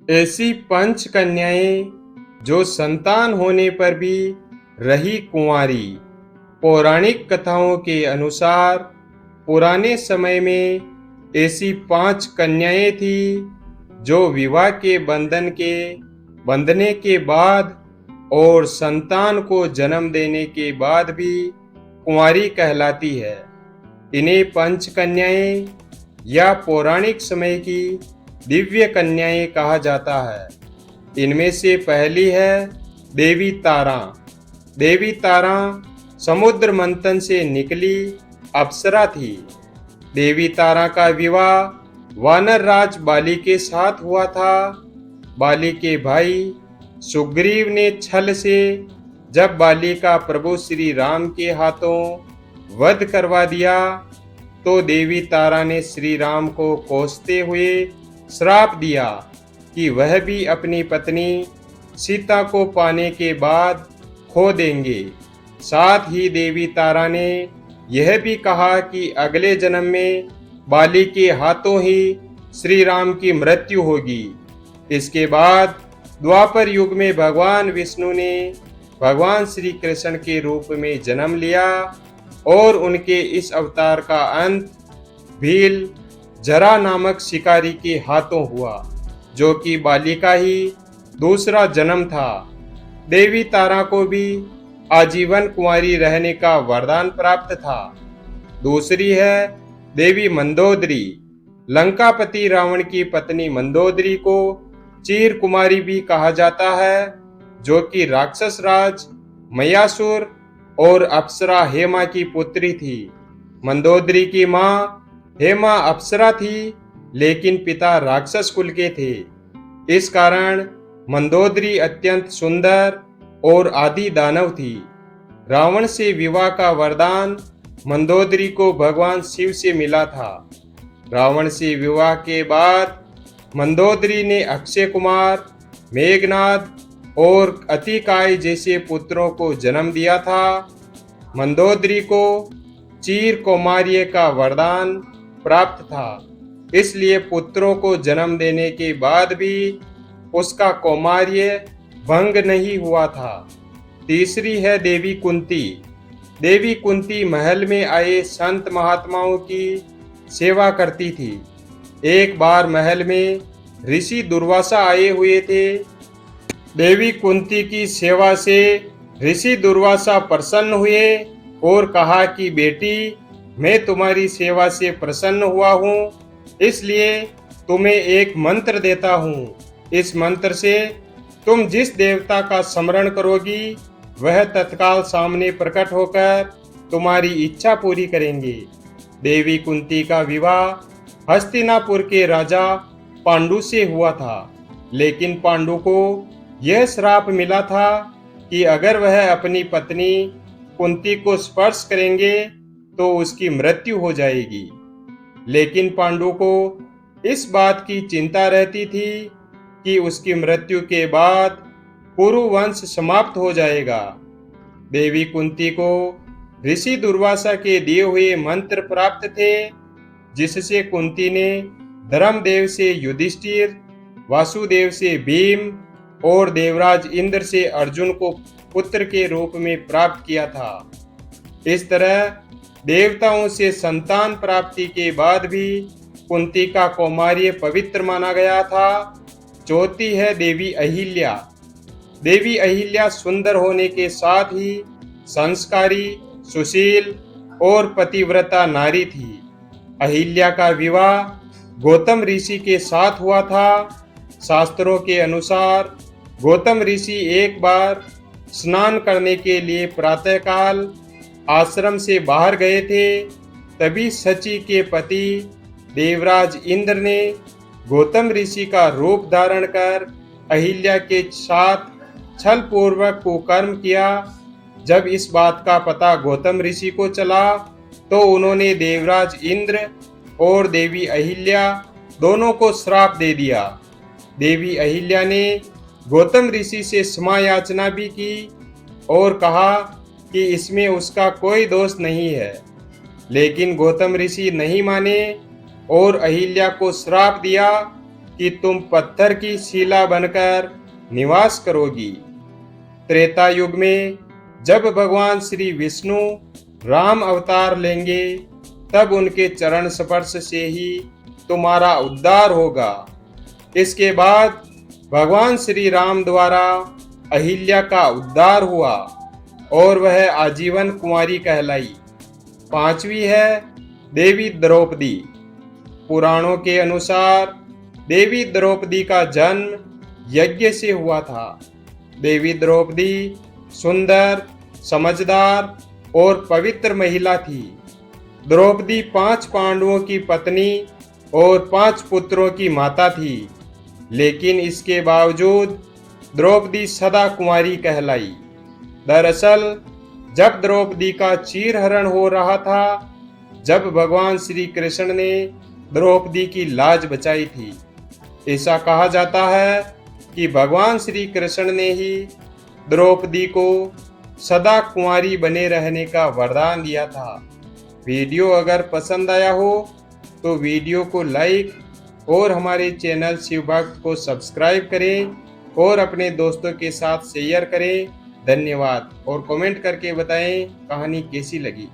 ऐसी पंच कन्याएं जो संतान होने पर भी रही कुंवारी। पौराणिक कथाओं के अनुसार पुराने समय में ऐसी 5 कन्याएं थी जो विवाह के बंधने के बाद और संतान को जन्म देने के बाद भी कुंवारी कहलाती है। इन्हें पंच कन्याएं या पौराणिक समय की दिव्य कन्याएं कहा जाता है। इनमें से पहली है देवी तारा। देवी तारा समुद्र मंथन से निकली अप्सरा थी। देवी तारा का विवाह वानर राज बाली के साथ हुआ था। बाली के भाई सुग्रीव ने छल से जब बाली का प्रभु श्री राम के हाथों वध करवा दिया तो देवी तारा ने श्री राम को कोसते हुए श्राप दिया कि वह भी अपनी पत्नी सीता को पाने के बाद खो देंगे। साथ ही देवी तारा ने यह भी कहा कि अगले जन्म में बाली के हाथों ही श्री राम की मृत्यु होगी। इसके बाद द्वापर युग में भगवान विष्णु ने भगवान श्री कृष्ण के रूप में जन्म लिया और उनके इस अवतार का अंत भील जरा नामक शिकारी के हाथों हुआ, जो कि बाली का ही दूसरा जन्म था। देवी तारा को भी आजीवन कुंवारी रहने का वरदान प्राप्त था। दूसरी है देवी मंदोदरी। लंकापति रावण की पत्नी मंदोदरी को चीर कुमारी भी कहा जाता है, जो कि राक्षस राज मयासुर और अप्सरा हेमा की पुत्री थी। मंदोदरी की मां हेमा अप्सरा थी, लेकिन पिता राक्षस कुल के थे। इस कारण मंदोदरी अत्यंत सुंदर और आदि दानव थी। रावण से विवाह का वरदान मंदोदरी को भगवान शिव से मिला था। रावण से विवाह के बाद मंदोदरी ने अक्षय कुमार, मेघनाद और अतिकाय जैसे पुत्रों को जन्म दिया था। मंदोदरी को चीर कौमार्य का वरदान प्राप्त था, इसलिए पुत्रों को जन्म देने के बाद भी उसका कौमार्य भंग नहीं हुआ था। तीसरी है देवी कुंती। देवी कुंती महल में आए संत महात्माओं की सेवा करती थी। एक बार महल में ऋषि दुर्वासा आए हुए थे। देवी कुंती की सेवा से ऋषि दुर्वासा प्रसन्न हुए और कहा कि बेटी, मैं तुम्हारी सेवा से प्रसन्न हुआ हूँ, इसलिए तुम्हें एक मंत्र देता हूँ। इस मंत्र से तुम जिस देवता का स्मरण करोगी वह तत्काल सामने प्रकट होकर तुम्हारी इच्छा पूरी करेंगे। देवी कुंती का विवाह हस्तिनापुर के राजा पांडु से हुआ था, लेकिन पांडु को यह श्राप मिला था कि अगर वह अपनी पत्नी कुंती को स्पर्श करेंगे तो उसकी मृत्यु हो जाएगी। लेकिन पांडु को इस बात की चिंता रहती थी कि उसकी मृत्यु के बाद कुरु वंश समाप्त हो जाएगा। देवी कुंती को ऋषि दुर्वासा के दिए हुए मंत्र प्राप्त थे, जिससे कुंती ने धर्मदेव से युधिष्ठिर, वासुदेव से भीम और देवराज इंद्र से अर्जुन को पुत्र के रूप में प्राप्त किया था। इस तरह देवताओं से संतान प्राप्ति के बाद भी कुंती का कौमार्य पवित्र माना गया था। चौथी है देवी अहिल्या। देवी अहिल्या सुंदर होने के साथ ही संस्कारी, सुशील और पतिव्रता नारी थी। अहिल्या का विवाह गौतम ऋषि के साथ हुआ था। शास्त्रों के अनुसार गौतम ऋषि एक बार स्नान करने के लिए प्रातःकाल आश्रम से बाहर गए थे। तभी शची के पति देवराज इंद्र ने गौतम ऋषि का रूप धारण कर अहिल्या के साथ छल पूर्वक कुकर्म किया। जब इस बात का पता गौतम ऋषि को चला तो उन्होंने देवराज इंद्र और देवी अहिल्या दोनों को श्राप दे दिया। देवी अहिल्या ने गौतम ऋषि से क्षमा याचना भी की और कहा कि इसमें उसका कोई दोष नहीं है, लेकिन गौतम ऋषि नहीं माने और अहिल्या को श्राप दिया कि तुम पत्थर की शिला बनकर निवास करोगी। त्रेता युग में जब भगवान श्री विष्णु राम अवतार लेंगे, तब उनके चरण स्पर्श से ही तुम्हारा उद्धार होगा। इसके बाद भगवान श्री राम द्वारा अहिल्या का उद्धार हुआ और वह आजीवन कुंवारी कहलाई। पांचवी है देवी द्रौपदी। पुराणों के अनुसार देवी द्रौपदी का जन्म यज्ञ से हुआ था। देवी द्रौपदी सुंदर, समझदार और पवित्र महिला थी। द्रौपदी 5 पांडवों की पत्नी और 5 पुत्रों की माता थी, लेकिन इसके बावजूद द्रौपदी सदा कुंवारी कहलाई। दरअसल जब द्रौपदी का चीरहरण हो रहा था, जब भगवान श्री कृष्ण ने द्रौपदी की लाज बचाई थी। ऐसा कहा जाता है कि भगवान श्री कृष्ण ने ही द्रौपदी को सदा कुंवारी बने रहने का वरदान दिया था। वीडियो अगर पसंद आया हो तो वीडियो को लाइक और हमारे चैनल शिव भक्त को सब्सक्राइब करें और अपने दोस्तों के साथ शेयर करें। धन्यवाद। और कमेंट करके बताएं कहानी कैसी लगी।